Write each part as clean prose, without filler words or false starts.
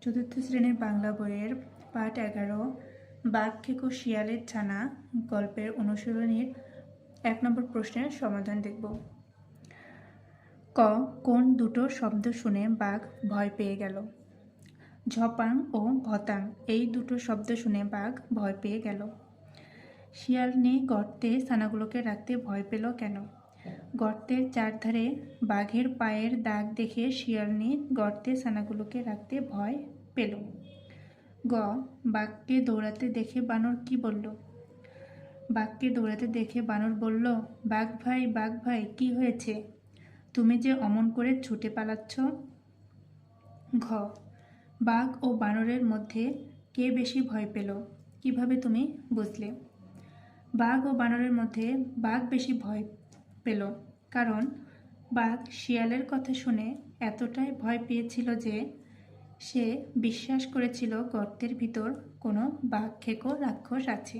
চতুর্থ শ্রেণীর বাংলা বইয়ের পাঠ 11 বাঘ খেকো শিয়ালের ছানা গল্পের অনুশীলনীর 1 নম্বর প্রশ্নের সমাধান দেখব। ক কোন দুটো শব্দ শুনে বাঘ ভয় পেয়ে গেল? ঝপাং ও ভতাং এই দুটো শব্দ শুনে বাঘ ভয় পেয়ে গেল। শিয়ালনি গর্তে ছানাগুলোকে রাখতে ভয় পেল কেন? গর্তের চারধারে বাঘের পায়ের দাগ দেখে শিয়ালনি গর্তে ছানাগুলোকে রাখতে ভয় পেল। গ বাঘকে দৌড়াতে দেখে বানর কি বলল? বাঘকে দৌড়াতে দেখে বানর বলল, বাঘ ভাই কি হয়েছে? তুমি যে অমন করে ছুটে পালাচ্ছ। ঘ বাঘ ও বানরের মধ্যে কে বেশি ভয় পেল? কিভাবে তুমি বুঝলে? বাঘ ও বানরের মধ্যে বাঘ বেশি ভয় পেল কারণ বাঘ শিয়ালের কথা শুনে এতটাই ভয় পেয়েছিল যে সে বিশ্বাস করেছিল গর্তের ভিতর কোনো বাঘ খেকো রাক্ষস আছে,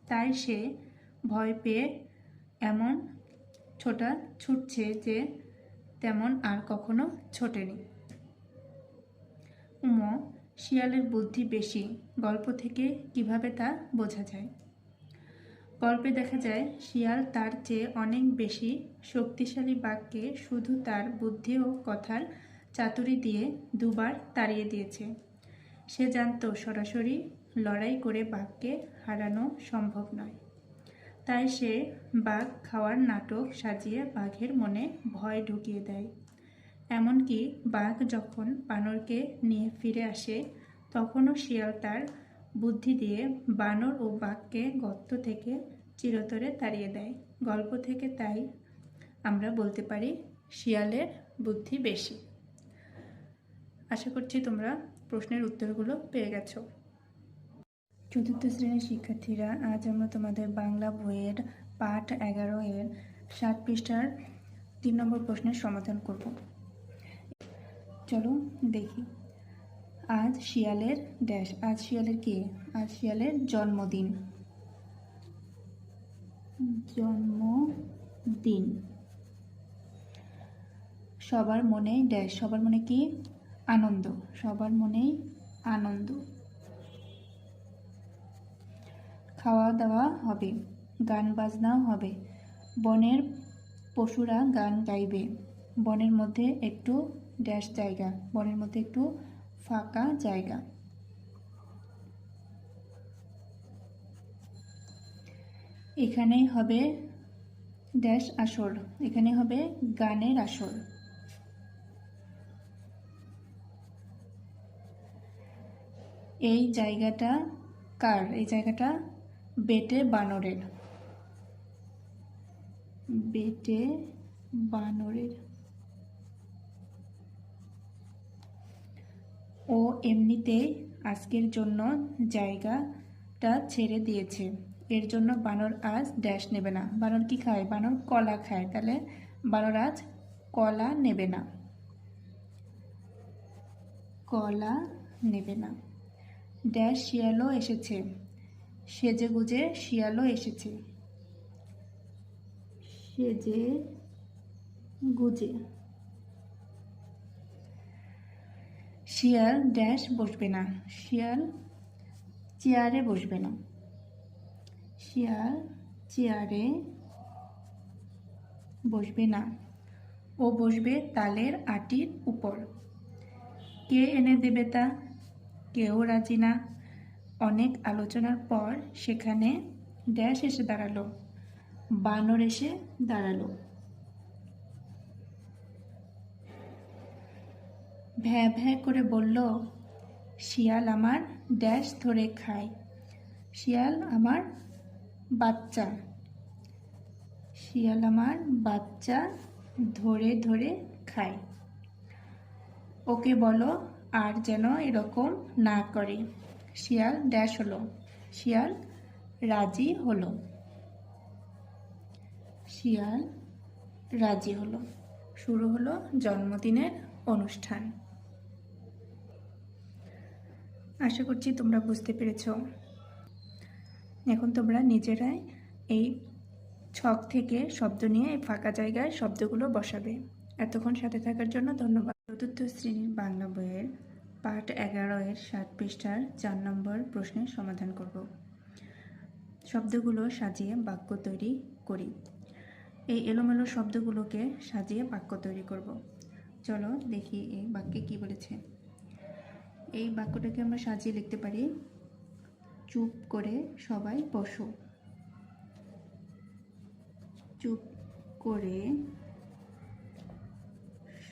তাই সে ভয় পেয়ে এমন ছুটছে যে তেমন আর কখনো ছোটেনি। শিয়ালের বুদ্ধি বেশি গল্প থেকে কিভাবে তা বোঝা যায়? গল্পে দেখা যায় শিয়াল তার চেয়ে অনেক বেশি শক্তিশালী বাঘকে শুধু তার বুদ্ধি ও কথার চাতুরি দিয়ে দুবার তাড়িয়ে দিয়েছে। সে জানত সরাসরি লড়াই করে বাঘকে হারানো সম্ভব নয়, তাই সে বাঘ খাওয়ার নাটক সাজিয়ে বাঘের মনে ভয় ঢুকিয়ে দেয়। এমনকি বাঘ যখন বানরকে নিয়ে ফিরে আসে তখনও শিয়াল তার বুদ্ধি দিয়ে বানর ও বাঘকে গর্ত থেকে চিরতরে তাড়িয়ে দেয়। গল্প থেকে তাই আমরা বলতে পারি শিয়ালের বুদ্ধি বেশি। আশা করছি তোমরা প্রশ্নের উত্তরগুলো পেয়ে গেছো। চতুর্থ শ্রেণীর শিক্ষার্থীরা, আজ আমরা তোমাদের বাংলা বইয়ের পাঠ 11 এর 7 পৃষ্ঠার 3 নম্বর প্রশ্নের সমাধান করব। চলো দেখি। আজ শিয়ালের ড্যাশ। আজ শিয়ালের কি? আজ শিয়ালের জন্মদিন। জন্মদিন। সবার মনে ড্যাশ। সবার মনে কি? আনন্দ। সবার মনেই আনন্দ। খাওয়া দাওয়া হবে, গান বাজনাও হবে, বনের পশুরা গান গাইবে, বনের মধ্যে একটু ড্যাশ জায়গা, বনের মধ্যে একটু ফাঁকা জায়গা। এখানেই হবে ড্যাশ আসর, এখানে হবে গানের আসর। এই জায়গাটা কার? এই জায়গাটা বেটে বানরের। বেটে বানরের। ও এমনিতেই আজকের জন্য জায়গাটা ছেড়ে দিয়েছে, এর জন্য বানর আজ ড্যাশ নেবে না। বানর কি খায়? বানর কলা খায়, তাহলে বানর আজ কলা নেবে না। কলা নেবে না। ড্যাশ শিয়ালও এসেছে, সেজে গুজে শিয়ালও এসেছে। সেজে গুজে। শিয়াল ড্যাশ বসবে না, শিয়াল চেয়ারে বসবে না। শিয়াল চেয়ারে বসবে না, ও বসবে তালের আটির উপর। কে এনে দেবে তা? কেউ রাজি না। অনেক আলোচনার পর সেখানে ড্যাশ এসে দাঁড়ালো, বানর এসে দাঁড়ালো। ভ্যাঁ ভ্যাঁ করে বলল, শিয়াল আমার ড্যাশ ধরে খায়। শিয়াল আমার বাচ্চা। শিয়াল আমার বাচ্চা ধরে ধরে খায়। ওকে বলো আর যেন এরকম না করে। শিয়াল ড্যাশ হলো, শিয়াল রাজি হলো। শিয়াল রাজি হলো। শুরু হলো জন্মদিনের অনুষ্ঠান। আশা করছি তোমরা বুঝতে পেরেছ। এখন তোমরা নিজেরাই এই ছক থেকে শব্দ নিয়ে এই ফাঁকা জায়গায় শব্দগুলো বসাবে। এতক্ষণ সাথে থাকার জন্য ধন্যবাদ। চতুর্থ শ্রেণীর বাংলা বইয়ের পাঠ 11 এর 7 পৃষ্ঠার 4 নম্বর প্রশ্নের সমাধান করব। শব্দগুলো সাজিয়ে বাক্য তৈরি করি। এই এলোমেলো শব্দগুলোকে সাজিয়ে বাক্য তৈরি করব। চলো দেখি এই বাক্যে কি বলেছে। এই বাক্যটাকে আমরা সাজিয়ে লিখতে পারি, চুপ করে সবাই বসো। চুপ করে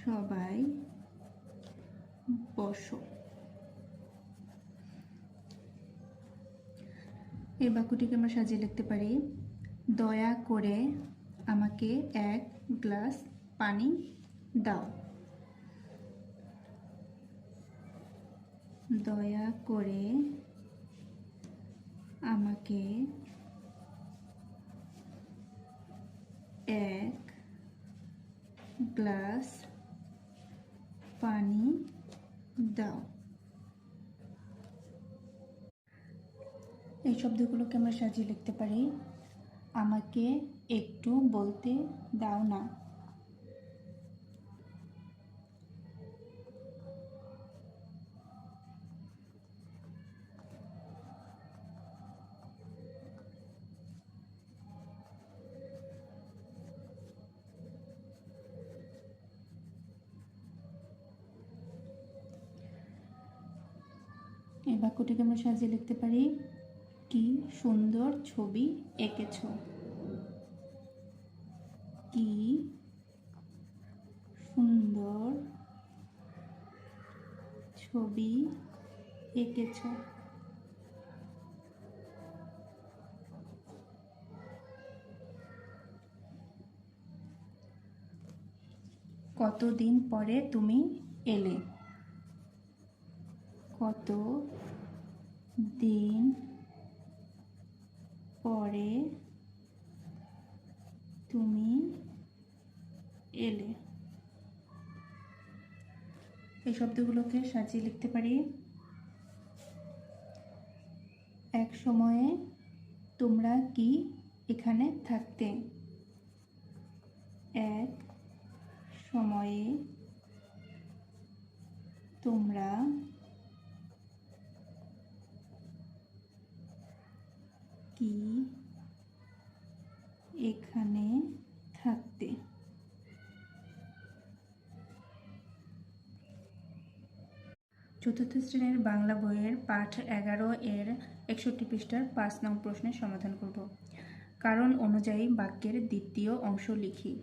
সবাই বসো। এই বাক্যটিকে আমরা সাজিয়ে লিখতে পারি, দয়া করে আমাকে এক গ্লাস পানি দাও। দয়া করে আমাকে এক গ্লাস পানি দাও। এই শব্দগুলোকে আমরা সাজিয়ে লিখতে পারি, আমাকে একটু বলতে দাও না। এই বাক্যটিকে আমরা সাজিয়ে লিখতে পারি, কি সুন্দর ছবি এঁকেছ। কি সুন্দর ছবি এঁকেছ। কতদিন পরে তুমি এলে। কত দিন পরে তুমি এলে। এই শব্দগুলোকে সাজিয়ে লিখতে পারি, এক সময়ে তোমরা কি এখানে থাকতে। এক সময়ে তোমরা কি এখানে থাকতে। চতুর্থ শ্রেণীর বাংলা বইয়ের পাঠ 11 এর 61 পৃষ্ঠার 5 নং প্রশ্নের সমাধান করব। কারণ অনুযায়ী বাক্যের দ্বিতীয় অংশ লিখি।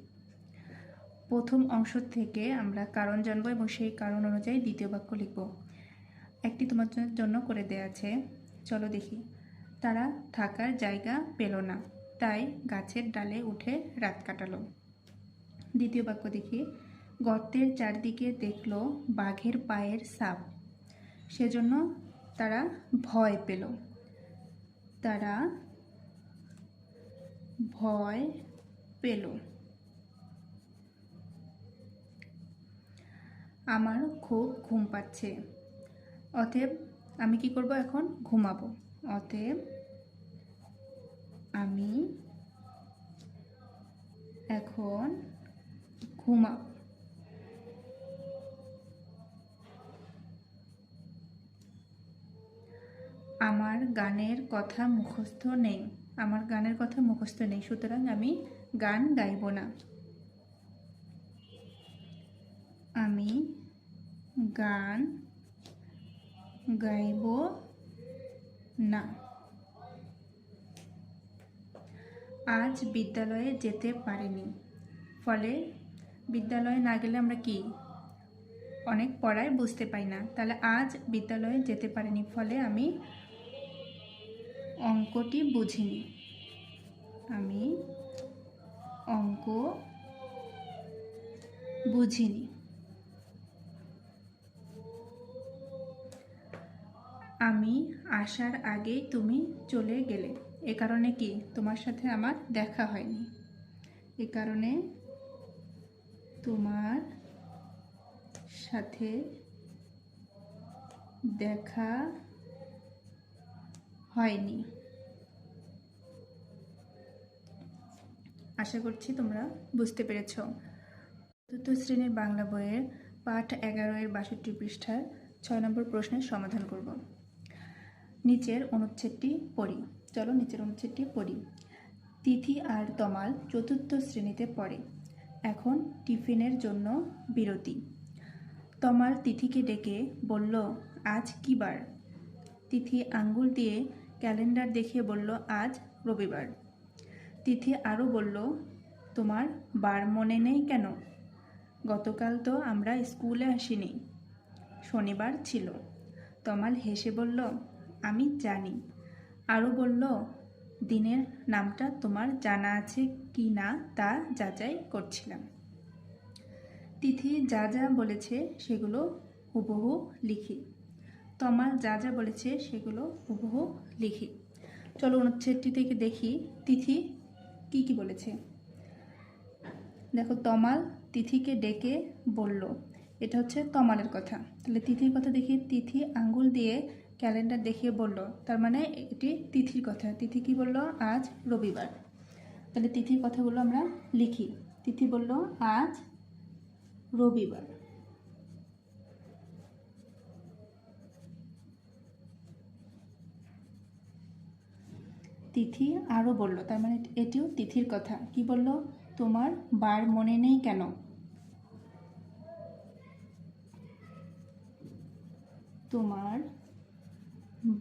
প্রথম অংশ থেকে আমরা কারণ জানবো এবং সেই কারণ অনুযায়ী দ্বিতীয় বাক্য লিখব। একটি তোমার জন্য করে দেয়া আছে, চলো দেখি। তারা থাকার জায়গা পেল না, তাই গাছের ডালে উঠে রাত কাটালো। দ্বিতীয় বাক্য দেখি, গর্তের চারদিকে দেখলো বাঘের পায়ের ছাপ, সেজন্য তারা ভয় পেল। তারা ভয় পেল। আমার খুব ঘুম পাচ্ছে, অতএব আমি কি করব, এখন ঘুমাবো। অতএব আমি এখন ঘুমাবো। আমার গানের কথা মুখস্থ নেই। আমার গানের কথা মুখস্থ নেই, সুতরাং আমি গান গাইব না। আমি গান গাইব না। আজ বিদ্যালয়ে যেতে পারিনি, ফলে বিদ্যালয়ে না গেলে আমরা কি অনেক পড়ায় বুঝতে পাই না। তাহলে আজ বিদ্যালয়ে যেতে পারিনি, ফলে আমি অঙ্কটি বুঝিনি। আমি অঙ্ক বুঝিনি। আমি আসার আগেই তুমি চলে গেলে, এ কারণে কি তোমার সাথে আমার দেখা হয়নি। এ কারণে তোমার সাথে দেখা হয়নি। আশা করছি তোমরা বুঝতে পেরেছ। চতুর্থ শ্রেণীর বাংলা বইয়ের পাঠ 11 এর 62 পৃষ্ঠার 6 নম্বর প্রশ্নের সমাধান করব। নিচের অনুচ্ছেদটি পড়ি। চলো নিচের অনুচ্ছেদটি পড়ি। তিথি আর তমাল 4র্থ শ্রেণীতে পড়ে। এখন টিফিনের জন্য বিরতি। তমাল তিথিকে ডেকে বলল, আজ কী বার? তিথি আঙ্গুল দিয়ে ক্যালেন্ডার দেখিয়ে বলল, আজ রবিবার। তিথি আরও বলল, তোমার বার মনে নেই কেন? গতকাল তো আমরা স্কুলে আসিনি, শনিবার ছিল। তমাল হেসে বলল, আমি জানি। আরও বলল, দিনের নামটা তোমার জানা আছে কি না তা যাচাই করছিলাম। তিথি যা যা বলেছে সেগুলো হুবহু লিখি। তমাল যা যা বলেছে সেগুলো হুবহু লিখি। চলো অনুচ্ছেদটি থেকে দেখি তিথি কি কি বলেছে। দেখো, তমাল তিথিকে ডেকে বলল, এটা হচ্ছে তমালের কথা। তাহলে তিথির কথা দেখি। তিথি আঙ্গুল দিয়ে ক্যালেন্ডার দেখিয়ে বলল, তার মানে এটি তিথির কথা। তিথি কি বলল? আজ রবিবার। তাহলে তিথির কথাগুলো আমরা লিখি। তিথি বলল, আজ রবিবার। তিথি আরও বলল, তার মানে এটিও তিথির কথা। কি বলল? তোমার বার মনে নেই কেন? তোমার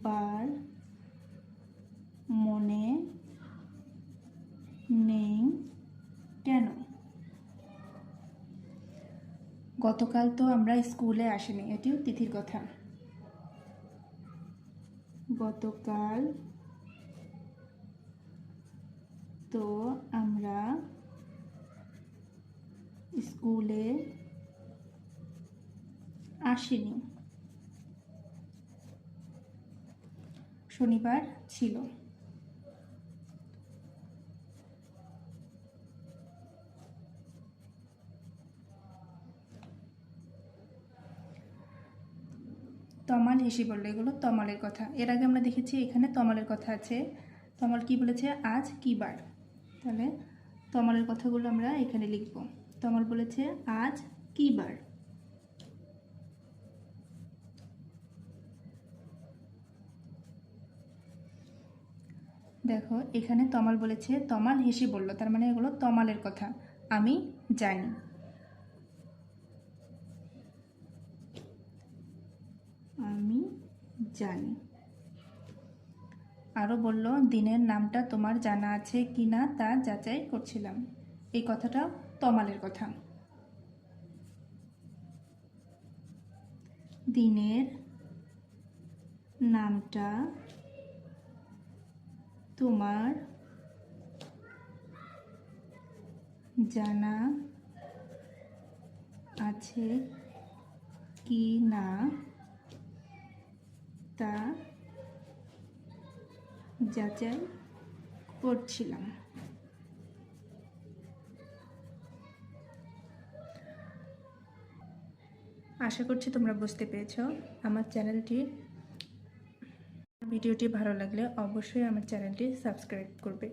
বার মনে নেই কেন? গতকাল তো আমরা স্কুলে আসিনি, এটিও তিথির কথা। গতকাল তো আমরা স্কুলে আসিনি, শনিবার ছিল। তমাল হেসে বলল, এগুলো তমালের কথা। এর আগে আমরা দেখেছি এখানে তমালের কথা আছে। তমাল কি বলেছে? আজ কি বার। তাহলে তমালের কথাগুলো আমরা এখানে লিখব। তমাল বলেছে, আজ কি বার। দেখো, এখানে তমাল বলেছে, তমাল হেসে বলল, তার মানে এগুলো তমালের কথা। আমি জানি। আমি জানি। আরও বলল, দিনের নামটা তোমার জানা আছে কি না তা যাচাই করছিলাম। এই কথাটা তমালের কথা। দিনের নামটা তোমার জানা আছে কি না তা যাচাই করছিলাম। আশা করছি তোমরা বুঝতে পেরেছো। আমার ভিডিওটি ভালো লাগলে অবশ্যই আমার চ্যানেলটি সাবস্ক্রাইব করবে।